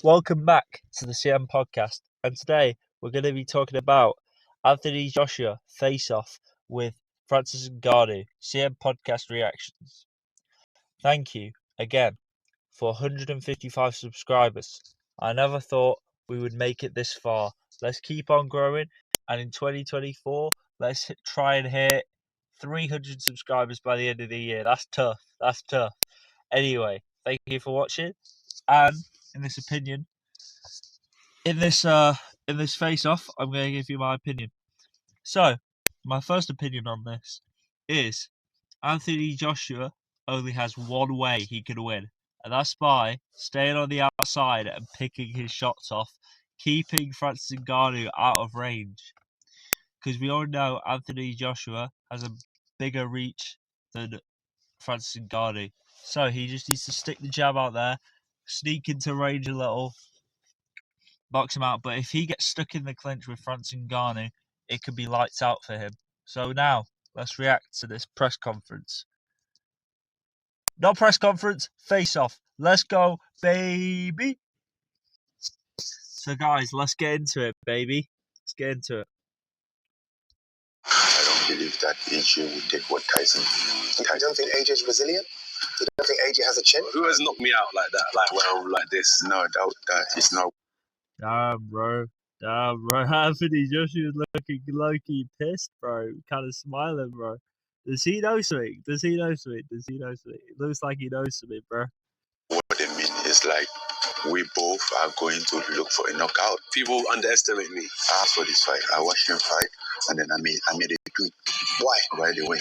Welcome back to the CM podcast, and today we're going to be talking about Anthony Joshua face-off with Francis Ngannou, CM podcast reactions. Thank you again for 155 subscribers. I never thought we would make it this far. Let's keep on growing, and in 2024, let's try and hit 300 subscribers by the end of the year. That's tough. Anyway, thank you for watching, and in this face off, I'm going to give you my opinion. So, my first opinion on this is Anthony Joshua only has one way he can win, and that's by staying on the outside and picking his shots off, keeping Francis Ngannou out of range. Because we all know Anthony Joshua has a bigger reach than Francis Ngannou. So he just needs to stick the jab out there, sneak into range a little, box him out. But if he gets stuck in the clinch with Francis Ngannou, it could be lights out for him. So now let's react to this press conference. Not press conference, face off. Let's go, baby. So guys, let's get into it, baby. Let's get into it. I don't believe that AJ will take what Tyson. You don't think AJ's resilient? You don't think AJ has a chin? Who has knocked me out like that? Like when I'm like this? No, that is not. Damn, bro. Anthony Joshua's looking low-key pissed, bro. Kind of smiling, bro. Does he know something? It looks like he knows something, bro. What they mean is like we both are going to look for a knockout. People underestimate me. I asked for this fight. I watched him fight, and then I made a tweet. Why? Right away.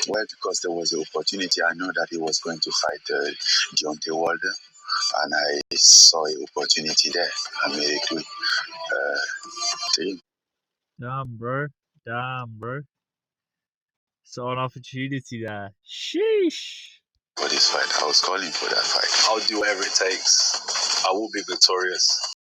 Well, because there was an opportunity. I know that he was going to fight Deontay Wilder, and I saw an opportunity there. I made a tweet to him. Damn, bro. Saw an opportunity there. Sheesh. For this fight, I was calling for that fight. I'll do whatever it takes. I will be victorious.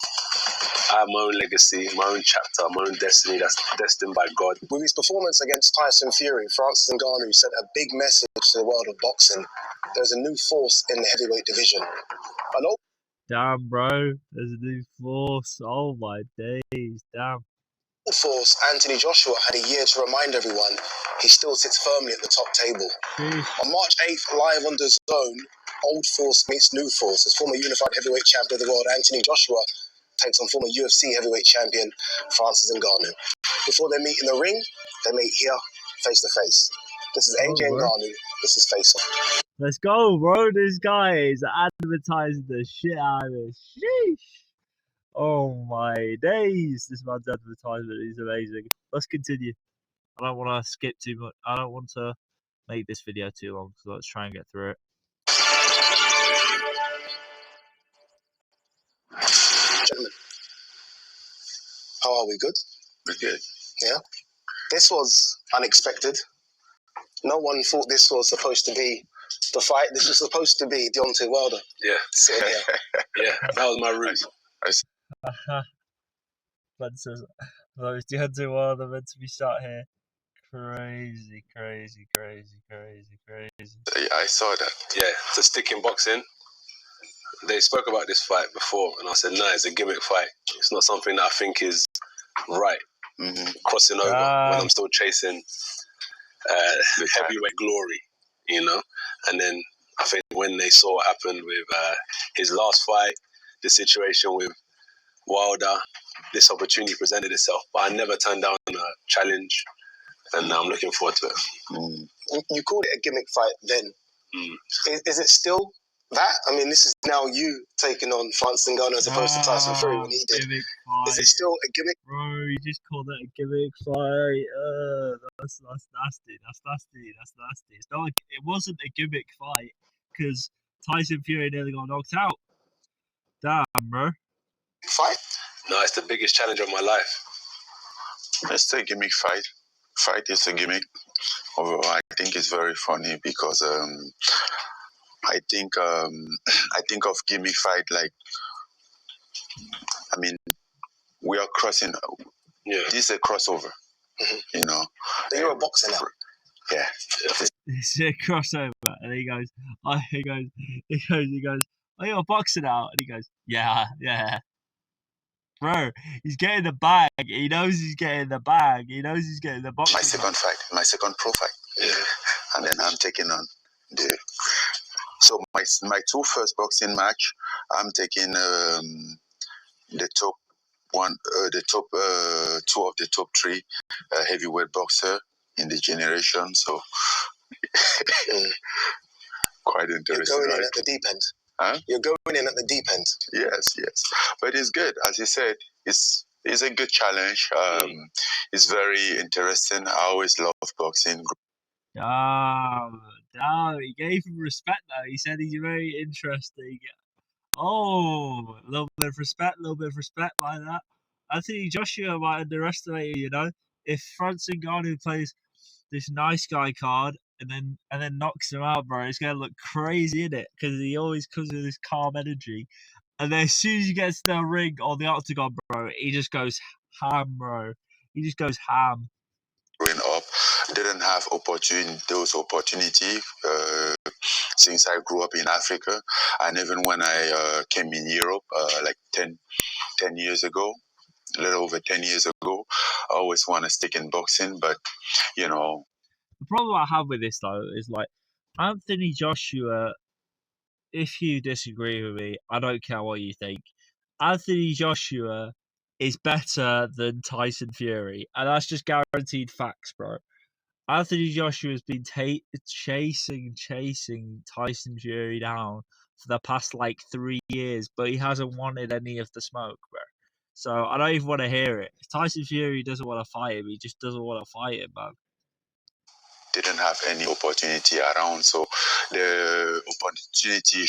I have my own legacy, my own chapter, my own destiny that's destined by God. With his performance against Tyson Fury, Francis Ngannou sent a big message to the world of boxing. There's a new force in the heavyweight division. An old Damn, bro. There's a new force. Oh my days. Damn. force, Anthony Joshua, had a year to remind everyone he still sits firmly at the top table. Sheesh. On March 8th, live on the Zone, Old Force meets New Force as former unified heavyweight champion of the world Anthony Joshua takes on former UFC heavyweight champion Francis Ngannou. Before they meet in the ring, they meet here face to face. This is AJ Ngannou. This is Face Off. Let's go, bro. This guy is advertising the shit out of this. Sheesh. Oh my days. This man's advertisement is amazing. Let's continue. I don't want to skip too much. I don't want to make this video too long, so let's try and get through it. Gentlemen, how are we? Good? We're good. Yeah. This was unexpected. No one thought this was supposed to be the fight. This was supposed to be Deontay Wilder. Yeah. Sitting here. Yeah, that was my route. Francis, those Deontay Wilder meant to be sat here. Crazy. I saw that. Yeah, to stick in boxing. They spoke about this fight before, and I said, no, it's a gimmick fight. It's not something that I think is right. Crossing over when I'm still chasing heavyweight glory, you know? And then I think when they saw what happened with his last fight, the situation with Wilder, this opportunity presented itself. But I never turned down a challenge, and now I'm looking forward to it. You called it a gimmick fight then. Is it still that? I mean, this is now you taking on Francis Ngannou as opposed to Tyson Fury when he did. Is it still a gimmick? Bro, you just called it a gimmick fight. That's nasty. It's not. It wasn't a gimmick fight because Tyson Fury nearly got knocked out. Damn, bro. Fight? No, it's the biggest challenge of my life. It's a gimmick fight. Fight is a gimmick. Although I think it's very funny because I think of gimmick fight like, I mean, we are crossing. Yeah. This is a crossover. You know. You're a boxer now. Yeah. It's a crossover, and he goes, "Oh, you're boxing out," and he goes, "Yeah, yeah." Bro, he's getting the bag. He knows he's getting the bag. He knows he's getting the boxing. My second fight, my second pro fight. Yeah. And then I'm taking on the. So my two first boxing match, I'm taking the top one, the top two of the top three heavyweight boxer in the generation. So quite interesting. You're going right? in at the deep end. Huh? You're going in at the deep end. Yes, yes. But it's good. As you said, it's a good challenge. It's very interesting. I always love boxing. Damn, he gave him respect though. He said he's very interesting. Oh, a little bit of respect, like that. Anthony Joshua might underestimate you, you know. If Francis Ngannou plays this nice guy card and then knocks him out, bro, it's gonna look crazy in it because he always comes with this calm energy. And then as soon as he gets to the ring or the octagon, bro, he just goes ham, bro. He just goes ham. Growing up, didn't have those opportunities since I grew up in Africa, and even when I came in Europe, like 10 years ago, a little over 10 years ago, I always want to stick in boxing, but you know. The problem I have with this though is like Anthony Joshua. If you disagree with me, I don't care what you think. Anthony Joshua is better than Tyson Fury, and that's just guaranteed facts, bro. Anthony Joshua has been chasing Tyson Fury down for the past like 3 years, but he hasn't wanted any of the smoke, bro. So I don't even want to hear it. If Tyson Fury doesn't want to fight him, he just doesn't want to fight him, man. Didn't have any opportunity around, so the opportunity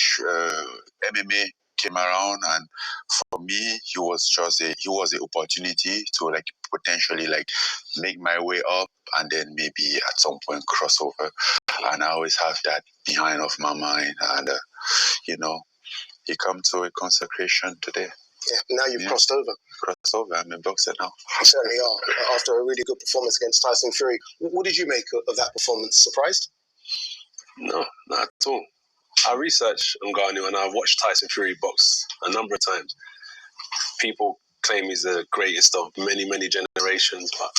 MMA came around, and for me, he was the opportunity to like potentially like make my way up, and then maybe at some point crossover. And I always have that behind of my mind, and you know, he come to a consecration today. Yeah, now you've crossed over. I'm a boxer now. You certainly are. After a really good performance against Tyson Fury, what did you make of that performance? Surprised? No, not at all. I researched NGANNOU and I've watched Tyson Fury box a number of times. People claim he's the greatest of many, many generations, but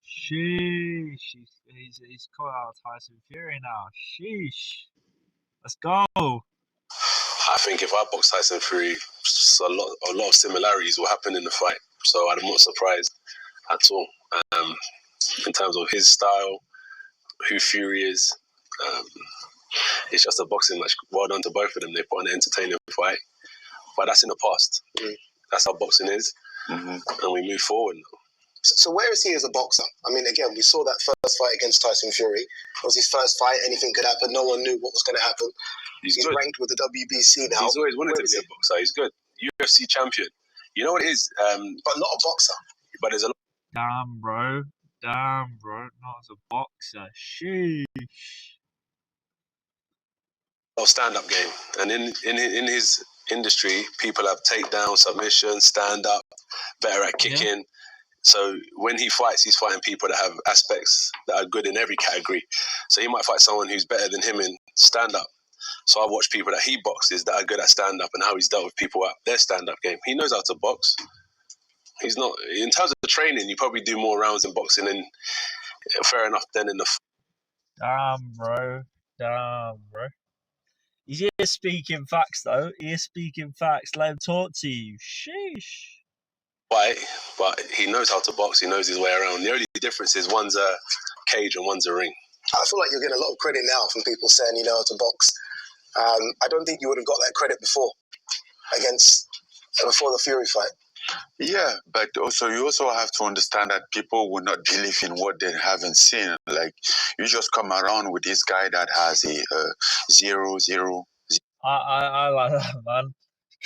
Sheesh, he's calling out Tyson Fury now. Sheesh, let's go. I think if I box Tyson Fury, a lot of similarities will happen in the fight. So I'm not surprised at all. In terms of his style, who Fury is, it's just a boxing match. Well done to both of them. They put on an entertaining fight. But that's in the past. That's how boxing is. And we move forward now. So where is he as a boxer? I mean, again, we saw that first fight against Tyson Fury. It was his first fight. Anything could happen. No one knew what was going to happen. He's ranked with the WBC now. He's always wanted to be a boxer. He's good. UFC champion. You know what it is? But not a boxer. But there's a lot. Damn, bro. Not as a boxer. Sheesh. Stand-up game. And in his industry, people have takedown, submission, stand-up, better at kicking. Yeah. So when he fights, he's fighting people that have aspects that are good in every category. So he might fight someone who's better than him in stand-up. So I watch people that he boxes that are good at stand-up and how he's dealt with people at their stand-up game. He knows how to box. He's not, in terms of the training, you probably do more rounds in boxing, and fair enough then in the... Damn, bro. He's here speaking facts, though. Let him talk to you. Sheesh. But he knows how to box. He knows his way around. The only difference is one's a cage and one's a ring. I feel like you're getting a lot of credit now from people saying you know how to box. I don't think you would have got that credit before the Fury fight. Yeah, but you also have to understand that people will not believe in what they haven't seen. Like, you just come around with this guy that has a 0-0. I like that, man.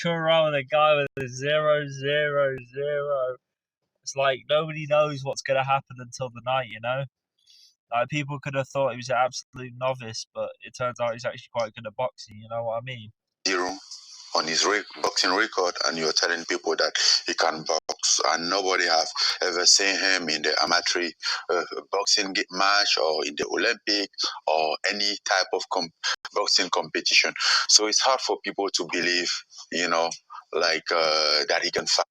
Come around with a guy with a 0-0-0. It's like nobody knows what's going to happen until the night, you know? Like, people could have thought he was an absolute novice, but it turns out he's actually quite good at boxing, you know what I mean? 0 on his boxing record, and you're telling people that he can box, and nobody have ever seen him in the amateur boxing match or in the Olympic or any type of boxing competition. So it's hard for people to believe, that he can fight.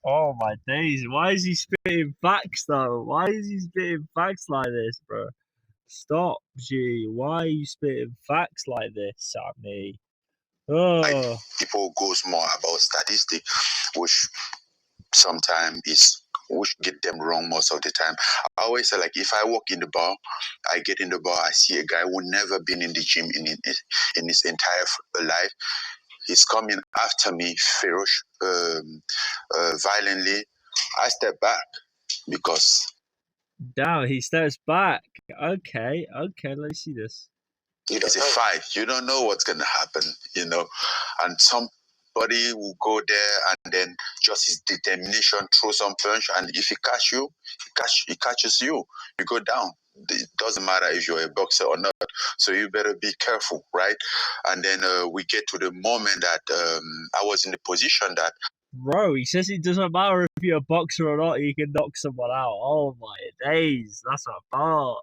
Oh my days! Why is he spitting facts though? Why is he spitting facts like this, bro? Stop, G. Why are you spitting facts like this, Sammy? Oh, People goes more about statistics, which sometimes which get them wrong most of the time. I always say, like, if I walk in the bar, I get in the bar, I see a guy who never been in the gym in his entire life. He's coming after me, violently. I step back because damn! He steps back. Okay, let's see this. it's a fight. You don't know what's gonna happen, and somebody will go there and then just his determination throw some punch, and if he catch you, he catches you. You go down. It doesn't matter if you're a boxer or not. So you better be careful, right? And then we get to the moment that I was in the position that. Bro, he says it doesn't matter if you're a boxer or not, you can knock someone out. Oh my days, that's a bar.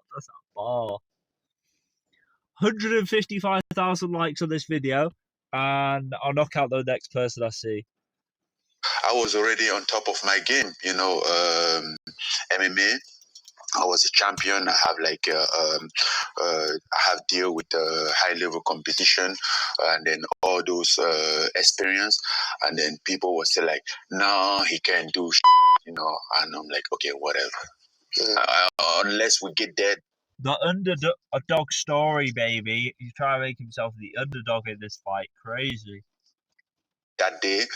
155,000 likes on this video, and I'll knock out the next person I see. I was already on top of my game, MMA. I was a champion. I have I have deal with high level competition, and then all those experience. And then people were still like, "No, he can't do," And I'm like, "Okay, whatever." Unless we get there. The underdog story, baby. He's trying to make himself the underdog in this fight. Crazy. That day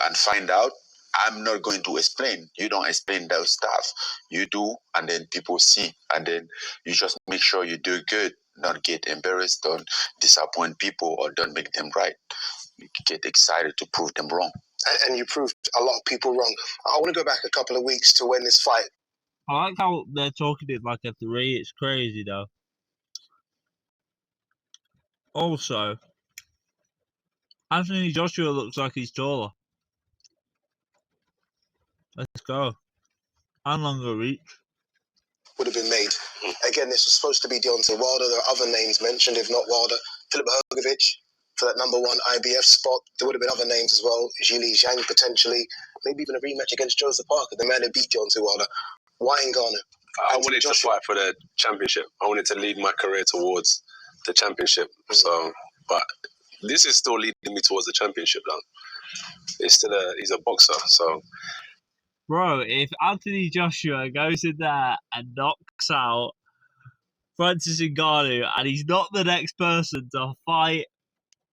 and find out. I'm not going to explain. You don't explain those stuff. You do, and then people see, and then you just make sure you do good, not get embarrassed, don't disappoint people, or don't make them right. You get excited to prove them wrong. And you proved a lot of people wrong. I want to go back a couple of weeks to when this fight. I like how they're talking it like a 3. It's crazy, though. Also, Anthony Joshua looks like he's taller. Let's go. And longer reach. Would have been made. Again, this was supposed to be Deontay Wilder. There are other names mentioned, if not Wilder. Filip Hrgović for that number 1 IBF spot. There would have been other names as well. Zhilei Zhang potentially. Maybe even a rematch against Joseph Parker, the man who beat Deontay Wilder. Why NGANNOU? I wanted to fight for the championship. I wanted to lead my career towards the championship. So, but this is still leading me towards the championship, though. He's a boxer, so. Bro, if Anthony Joshua goes in there and knocks out Francis Ngannou, and he's not the next person to fight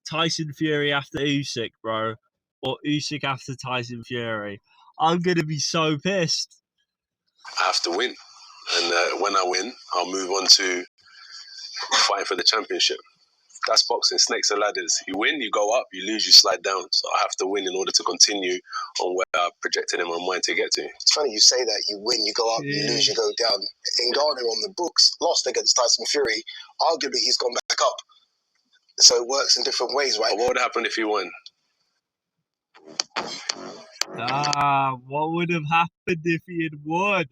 Tyson Fury after Usyk, bro, or Usyk after Tyson Fury, I'm gonna be so pissed. I have to win, and when I win, I'll move on to fighting for the championship. That's boxing, snakes and ladders. You win, you go up. You lose, you slide down. So I have to win in order to continue on where I projected in my mind to get to. It's funny you say that. You win, you go up. You lose, you go down. NGANNOU on the books lost against Tyson Fury. Arguably, he's gone back up. So it works in different ways, right? But what would happen if he won? What would have happened if he had won?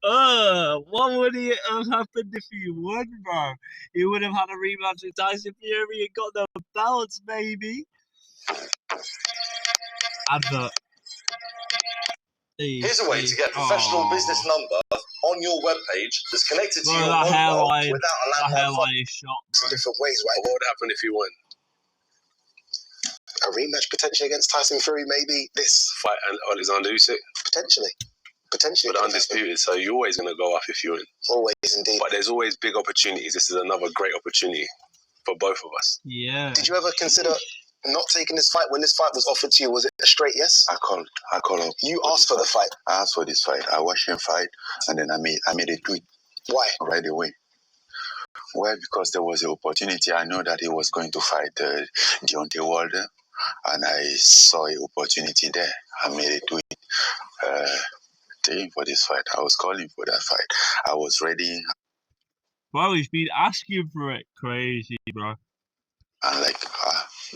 What would have happened if he won, bro? He would have had a rematch with Tyson Fury and got the belts, baby. Advert. Here's a way to get a professional business number on your webpage that's connected to your mobile without a landline. In different ways, right? What would happen if he won? A rematch potentially against Tyson Fury, maybe this fight and Alexander Usyk. Potentially. But undisputed, so you're always going to go up if you win. Always, indeed. But there's always big opportunities. This is another great opportunity for both of us. Yeah. Did you ever consider not taking this fight when this fight was offered to you? Was it a straight yes? I called up. You asked for the fight. I asked for this fight. I watched him fight, and then I made a tweet. Why? Right away. Well, because there was an opportunity. I know that he was going to fight Deontay Wilder, and I saw an opportunity there. I made a tweet. For this fight. I was calling for that fight. I was ready. Bro, he's been asking for it. Crazy, bro. And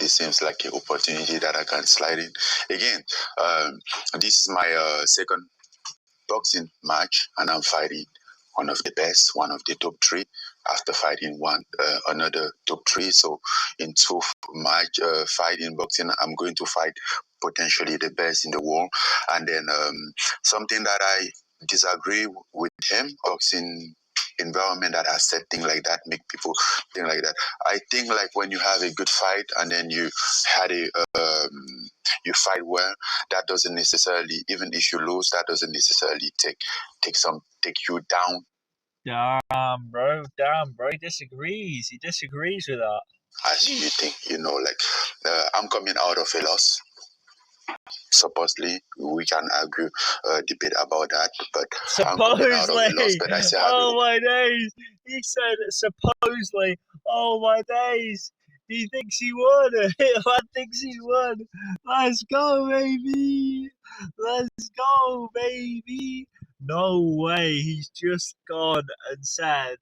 This seems like an opportunity that I can slide in. Again, this is my second boxing match, and I'm fighting one of the best, one of the top three. After fighting another top three, so in two match fighting boxing, I'm going to fight potentially the best in the world. And then something that I disagree with him, boxing environment that has said things like that, make people think like that. I think like when you have a good fight and then you had you fight well, that doesn't necessarily, even if you lose, that doesn't necessarily take you down. Damn, bro. He disagrees. He disagrees with that. As you think, like I'm coming out of a loss. Supposedly, we can argue, debate about that, but supposedly, I'm coming out of a loss. But I say, oh my days! He said supposedly. Oh my days! He thinks he won. I thinks he won. Let's go, baby! Let's go, baby! No way! He's just gone and said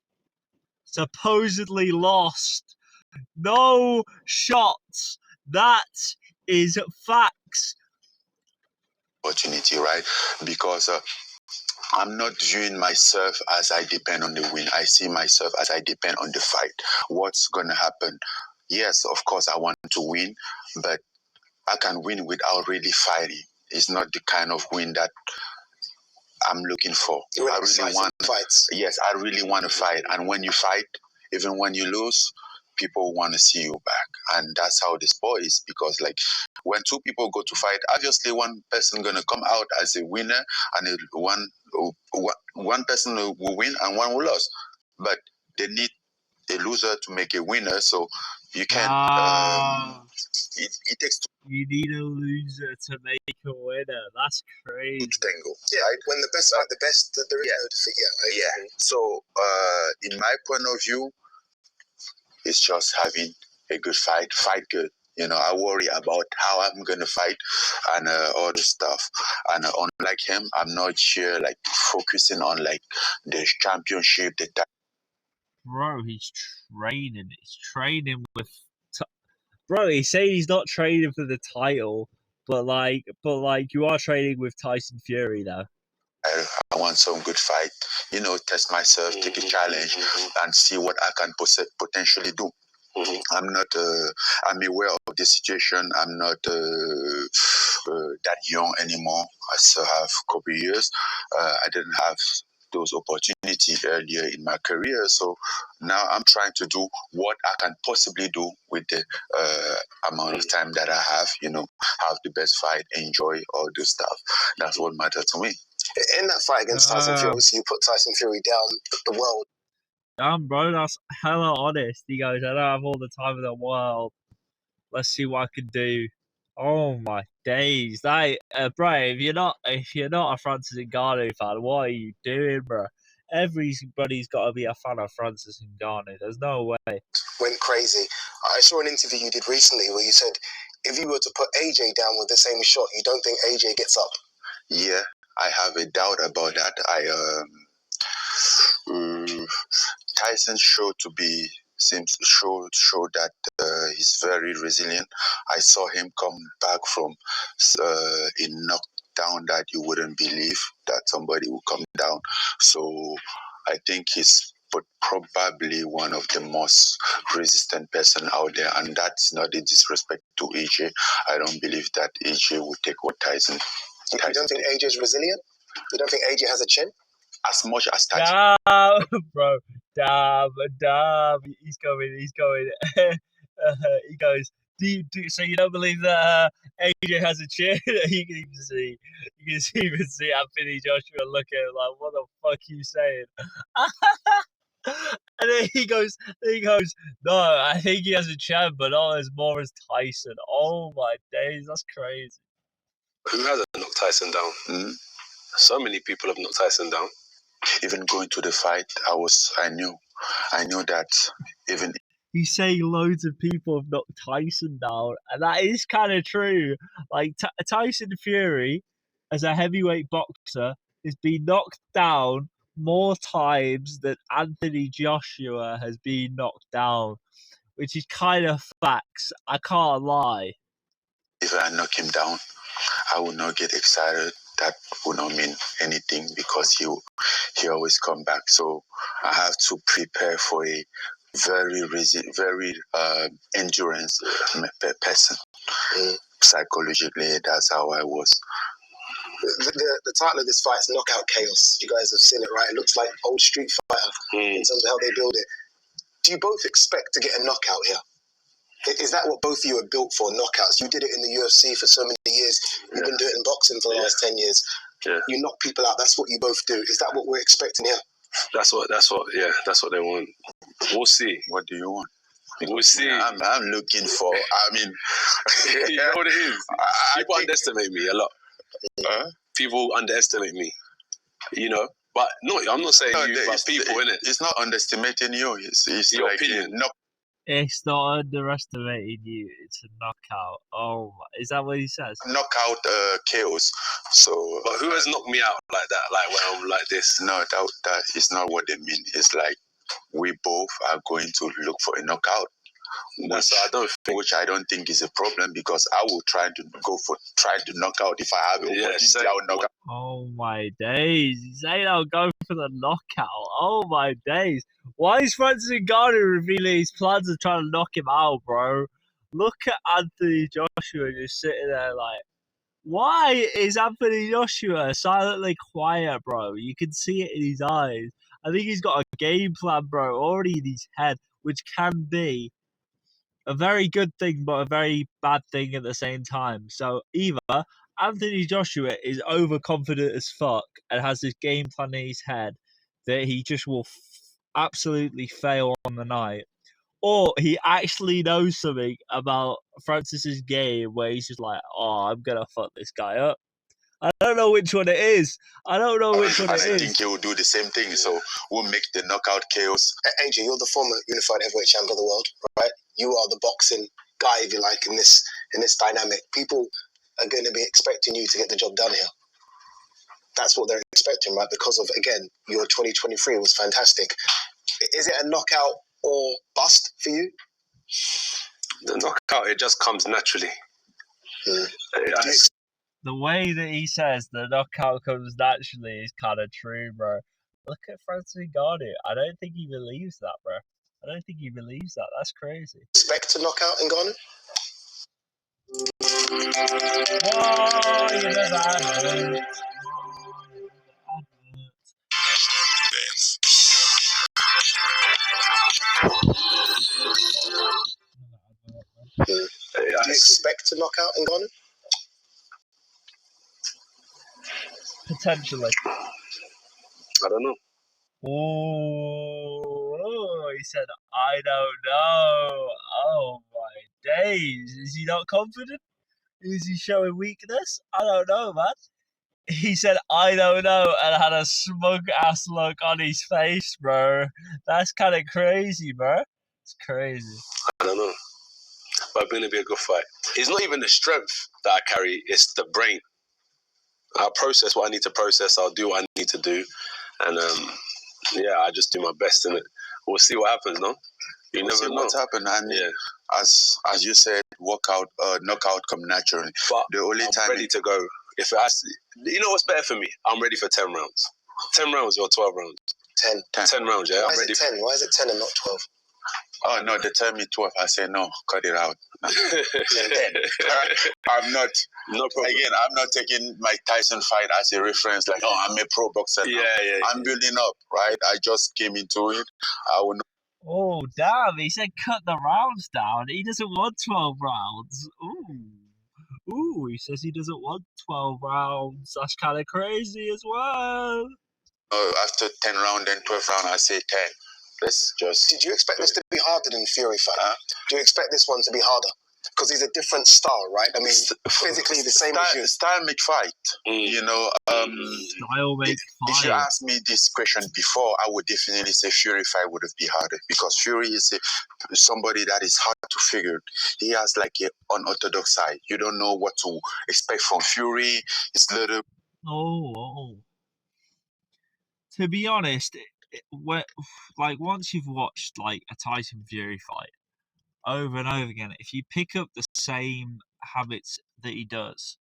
supposedly lost. No shots. That is facts. Opportunity, right? Because I'm not viewing myself as I depend on the win. I see myself as I depend on the fight. What's gonna happen? Yes, of course, I want to win, but I can win without really fighting. It's not the kind of win that I'm looking for. I really want fights. Yes, I really want to fight. And when you fight, even when you lose, people want to see you back. And that's how the sport is. Because like when two people go to fight, obviously one person gonna come out as a winner, and one person will win and one will lose. But they need a loser to make a winner. So you can. It takes. You need a loser to make a winner. That's crazy. Tango. Yeah, right? When the best fight the best, there is no defeat. Yeah. So, in my point of view, it's just having a good fight. Fight good. I worry about how I'm gonna fight and all the stuff. And unlike him, I'm not here like focusing on like the championship. Bro, he's training. He's training with. Bro, he's saying he's not training for the title, but you are training with Tyson Fury though. I want some good fight. Test myself, take a challenge, and see what I can potentially do. I'm not. I'm aware of the situation. I'm not that young anymore. I still have a couple of years. I didn't have those opportunities earlier in my career, so now I'm trying to do what I can possibly do with the amount of time that I have. Have the best fight, enjoy all this stuff. That's what matters to me. In that fight against Tyson Fury, obviously you put Tyson Fury down the world. Damn, bro, that's hella honest. He goes, I don't have all the time in the world. Let's see what I can do. Oh my days, bro! If you're not a Francis Ngannou fan, what are you doing, bro? Everybody's got to be a fan of Francis Ngannou. There's no way. Went crazy. I saw an interview you did recently where you said if you were to put AJ down with the same shot, you don't think AJ gets up. Yeah, I have a doubt about that. Tyson seems to show that he's very resilient. I saw him come back from a knockdown that you wouldn't believe that somebody would come down. So I think he's probably one of the most resistant person out there, and that's not a disrespect to AJ. I don't believe that AJ would take what Tyson. You don't think AJ is resilient? You don't think AJ has a chin? As much as Tyson. Damn, bro. Damn. He's going. He goes, so you don't believe that AJ has a chin? You can even see Anthony Joshua looking like, what the fuck are you saying? And then he goes, no, I think he has a chin, but not as more as Tyson. Oh my days, that's crazy. Who hasn't knocked Tyson down? Mm-hmm. So many people have knocked Tyson down. Even going to the fight, I knew that even. He's saying loads of people have knocked Tyson down, and that is kind of true. Like Tyson Fury, as a heavyweight boxer, has been knocked down more times than Anthony Joshua has been knocked down, which is kind of facts. I can't lie. If I knock him down, I will not get excited. That will not mean anything because he always come back. So I have to prepare for a very endurance person. Psychologically, that's how I was. The title of this fight is Knockout Chaos. You guys have seen it, right? It looks like old Street Fighter in terms of how they build it. Do you both expect to get a knockout here? Is that what both of you are built for, knockouts? You did it in the UFC for so many years. You've been doing it in boxing for the last 10 years. Yeah. You knock people out. That's what you both do. Is that what we're expecting here? That's what they want. We'll see. What do you want? We'll see. Yeah, I'm looking for, I mean... you know what it is? People underestimate me a lot. People underestimate me, you know? But no, I'm not saying you, but people, innit? It's not underestimating you. It's your like opinion. It's not underestimating you. It's a knockout. Oh, is that what he says? Knockout chaos. So, but who has knocked me out like that? Like when I'm like this? No, that is not what they mean. It's like we both are going to look for a knockout. Which I don't think is a problem because I will try to knock out if I have an opportunity. I will knock out. Oh my days! He's saying I'll go for the knockout. Oh my days! Why is Francis Ngannou revealing his plans of trying to knock him out, bro? Look at Anthony Joshua just sitting there like, why is Anthony Joshua silently quiet, bro? You can see it in his eyes. I think he's got a game plan, bro, already in his head, which can be a very good thing, but a very bad thing at the same time. So either Anthony Joshua is overconfident as fuck and has this game plan in his head that he just will absolutely fail on the night, or he actually knows something about Francis's game where he's just like, oh, I'm gonna fuck this guy up. I don't know which one it is. I think he will do the same thing. So we'll make the knockout chaos. AJ, you're the former unified heavyweight champion of the world, right? You are the boxing guy, if you like, in this dynamic. People are going to be expecting you to get the job done here. That's what they're expecting, right? Because of, again, your 2023 was fantastic. Is it a knockout or bust for you? The knockout, it just comes naturally. The way that he says the knockout comes naturally is kind of true, bro. Look at Francis Ngannou. I don't think he believes that, bro. I don't think he believes that. That's crazy. Expect a knockout Ngannou? Whoa, you know that. Do you expect a knockout Ngannou? Potentially. I don't know. Oh, he said, I don't know. Oh my days. Is he not confident? Is he showing weakness? I don't know, man. He said, I don't know, and had a smug ass look on his face, bro. That's kind of crazy, bro. It's crazy. I don't know. But it's going to be a good fight. It's not even the strength that I carry, it's the brain. I'll process what I need to process. I'll do what I need to do. And I just do my best in it. We'll see what happens, no? You never know what's happened. And as you said, knockout come naturally. But the only I'm ready to go. If it has to, you know what's better for me? I'm ready for 10 rounds. 10 rounds or 12 rounds? 10 rounds, yeah. Why is it 10? Why is it 10 and not 12? Oh, no, they tell me 12. I say, no, cut it out. No. I'm not. No problem. Again, I'm not taking Mike Tyson fight as a reference, like, oh, I'm a pro boxer now. I'm building up, right? I just came into it. I will not. Oh, damn. He said cut the rounds down. He doesn't want 12 rounds. Ooh, he says he doesn't want 12 rounds. That's kind of crazy as well. After 10 round, then 12 round, I say 10. Let's just... Did you expect this to be harder than Fury fight? Do you expect this one to be harder? Because he's a different style, right? I mean, physically the same as you. Style make fight. You know, style make fight. If you asked me this question before, I would definitely say Fury fight would have been harder because Fury is somebody that is hard to figure. He has like an unorthodox side. You don't know what to expect from Fury. It's little. Oh. To be honest, once you've watched like a Tyson Fury fight, over and over again, if you pick up the same habits that he does,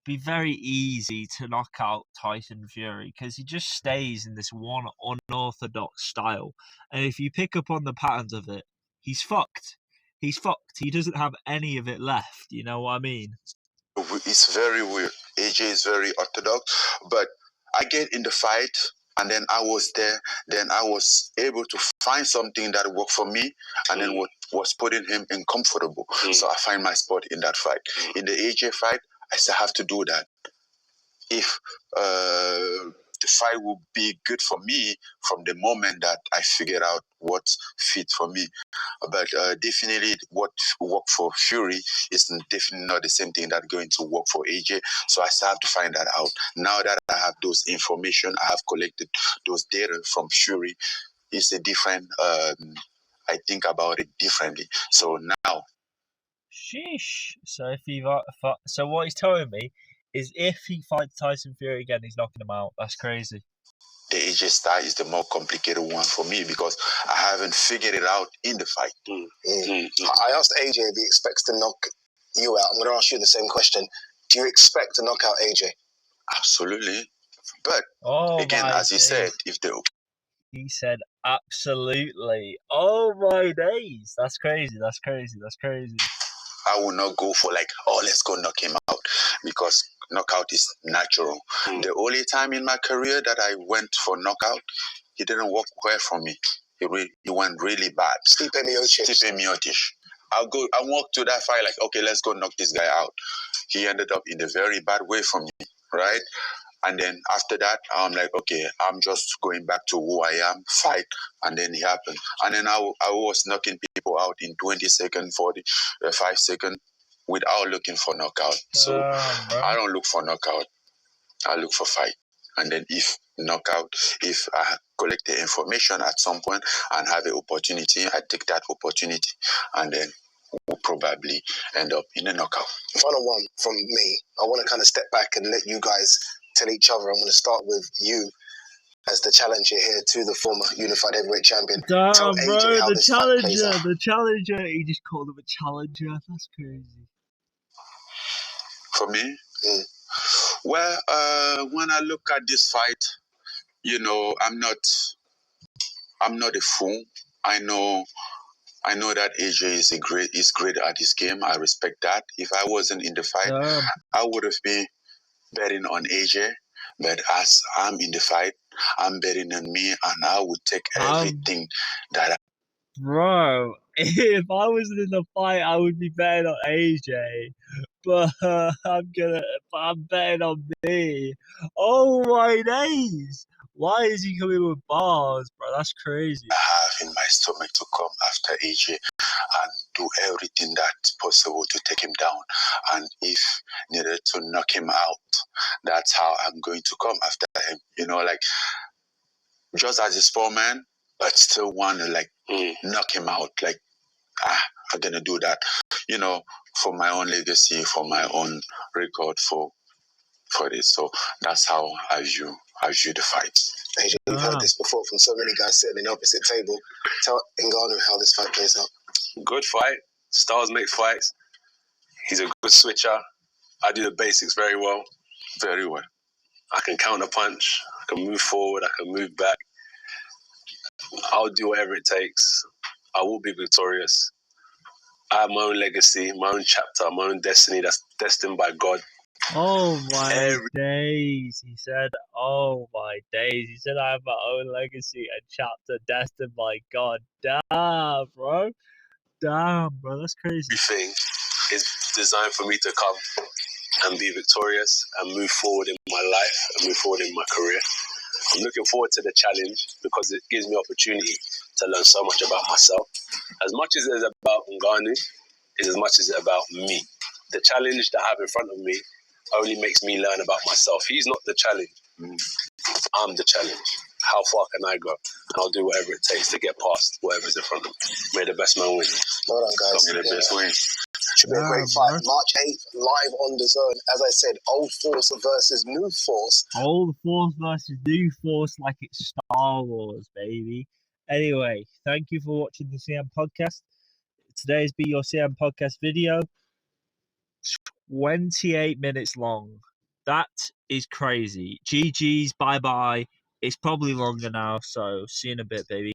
it'd be very easy to knock out Tyson Fury because he just stays in this one unorthodox style. And if you pick up on the patterns of it, he's fucked. He's fucked. He doesn't have any of it left. You know what I mean? It's very weird. AJ is very orthodox, but I get in the fight, and then I was there. Then I was able to find something that worked for me, and then what was putting him uncomfortable. So I find my spot in that fight. In the AJ fight, I still have to do that. If the fight will be good for me from the moment that I figured out what's fit for me. But definitely what worked for Fury is definitely not the same thing that's going to work for AJ. So I still have to find that out. Now that I have those information, I have collected those data from Fury, it's a different, I think about it differently. So now. Sheesh. So so what he's telling me is if he fights Tyson Fury again, he's knocking him out. That's crazy. The AJ style is the more complicated one for me because I haven't figured it out in the fight. I asked AJ if he expects to knock you out. I'm going to ask you the same question. Do you expect to knock out AJ? Absolutely. But again, as he said, he said absolutely. Oh my days. That's crazy. That's crazy. That's crazy. I will not go for let's go knock him out because knockout is natural. The only time in my career that I went for knockout, he didn't work well for me. He went really bad. Stipe Miocic. I walked to that fight okay, let's go knock this guy out. He ended up in a very bad way for me, right? And then after that, I'm like, okay, I'm just going back to who I am, fight. And then it happened. And then I was knocking people out in 20 seconds, 45 seconds without looking for knockout. So I don't look for knockout. I look for fight. And then if I collect the information at some point and have an opportunity, I take that opportunity. And then we'll probably end up in a knockout. Final one from me. I want to kind of step back and let you guys tell each other. I'm going to start with you as the challenger here to the former unified heavyweight champion. Damn, tell bro, AJ how this fight plays out. the challenger. He just called him a challenger. That's crazy. For me, well, when I look at this fight, I'm not a fool. I know that AJ is great at this game. I respect that. If I wasn't in the fight, I would have been betting on AJ. But as I'm in the fight, I'm betting on me, and I would take everything that. Bro, if I wasn't in the fight, I would be betting on AJ. But I'm betting on me. Oh my days! Why is he coming with bars, bro? That's crazy. I have in my stomach to come after AJ and do everything that's possible to take him down. And if needed to knock him out, that's how I'm going to come after him. Just as a sport man, but still want to knock him out. I'm gonna do that, for my own legacy, for my own record, for this. So that's how I view the fight. AJ, we've heard this before from so many guys sitting in the opposite table. Tell NGANNOU how this fight plays out. Good fight. Stars make fights. He's a good switcher. I do the basics very well. Very well. I can counter punch. I can move forward. I can move back. I'll do whatever it takes. I will be victorious. I have my own legacy, my own chapter, my own destiny that's destined by God. Oh my days, he said. Oh my days. He said I have my own legacy and chapter destined by God. Damn, bro. That's crazy. Everything is designed for me to come and be victorious and move forward in my life and move forward in my career. I'm looking forward to the challenge because it gives me opportunity to learn so much about myself. As much as it's about NGANNOU, is as much as it's about me. The challenge that I have in front of me only makes me learn about myself. He's not the challenge. I'm the challenge. How far can I go? And I'll do whatever it takes to get past whatever's in front of me. May the best man win. Well done, guys. May the best win. Should be a great fight. March 8th, live on the Zone. As I said, Old Force versus New Force. Old Force versus New Force, like it's Star Wars, baby. Anyway, thank you for watching the CM podcast. today's Be Your CM podcast video. 28 minutes long. That is crazy. GG's, bye-bye. It's probably longer now, so see you in a bit, baby.